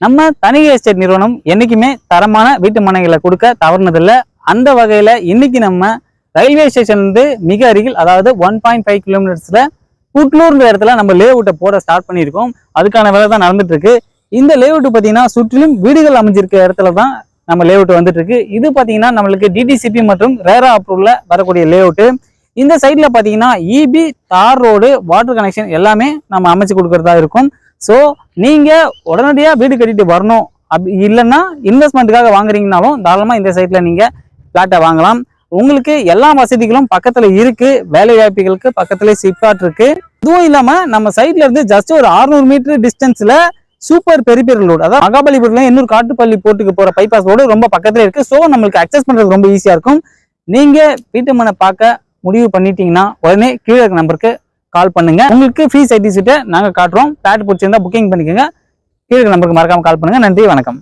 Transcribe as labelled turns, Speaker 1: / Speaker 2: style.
Speaker 1: நம்ம தனிகை எஸ்டேட் நிறுவனம் என்னைக்குமே தரமான வீட்டு மனைகளை கொடுக்க தவறுனதில்லை. அந்த வகையில இன்னைக்கு நம்ம ரயில்வே ஸ்டேஷன் இருந்து மிக அருகில், அதாவது 1.5 கிலோமீட்டர்ஸ்ல புட்லூர்ன்ற இடத்துல நம்ம லேஅவுட்டை போட ஸ்டார்ட் பண்ணியிருக்கோம். அதுக்கான வேலை தான் நடந்துட்டு இருக்கு. இந்த லேஅவுட் பார்த்தீங்கன்னா சுற்றிலும் வீடுகள் அமைஞ்சிருக்க இடத்துல தான் நம்ம லேஅவுட் வந்துட்டு இருக்கு. இது பார்த்தீங்கன்னா நம்மளுக்கு டிடிசிபி மற்றும் ரேரா அப்ரூவ்ல வரக்கூடிய லேஅவுட். இந்த சைட்ல பார்த்தீங்கன்னா இபி, தார் ரோடு, வாட்டர் கனெக்ஷன் எல்லாமே நம்ம அமைச்சு கொடுக்கறதா இருக்கும். ஸோ நீங்க உடனடியாக வீடு கட்டிட்டு வரணும், அப்படி இல்லைன்னா இன்வெஸ்ட்மெண்ட்டுக்காக வாங்குறீங்கனாலும் தாராளமாக இந்த சைட்ல நீங்க பிளாட்டை வாங்கலாம். உங்களுக்கு எல்லா வசதிகளும் பக்கத்துல இருக்கு. வேலை வாய்ப்புகளுக்கு பக்கத்துல சிப்காட் இருக்கு. இதுவும் இல்லாம நம்ம சைட்ல இருந்து ஜஸ்ட் ஒரு 600 மீட்டர் டிஸ்டன்ஸ்ல சூப்பர் பெரிபெரியல் ரோடு, அதாவது மகாபலிபுரத்துல இன்னொரு காட்டுப்பள்ளி போர்ட்டுக்கு போற பைபாஸ் ரோடு ரொம்ப பக்கத்துல இருக்கு. ஸோ நம்மளுக்கு அக்சஸ் பண்றது ரொம்ப ஈஸியா இருக்கும். நீங்க வீட்டு மனை பார்க்க முடிவு பண்ணிட்டீங்கன்னா உடனே கீழே இருக்க நம்பருக்கு கால் பண்ணுங்க. உங்களுக்கு ஃப்ரீ சைட் விசிட்டை நாங்க காட்டுறோம். பிளாட் பிடிச்சிருந்தா புக்கிங் பண்ணிக்கோங்க. கீழே இருக்க நம்பருக்கு மறக்காம கால் பண்ணுங்க. நன்றி, வணக்கம்.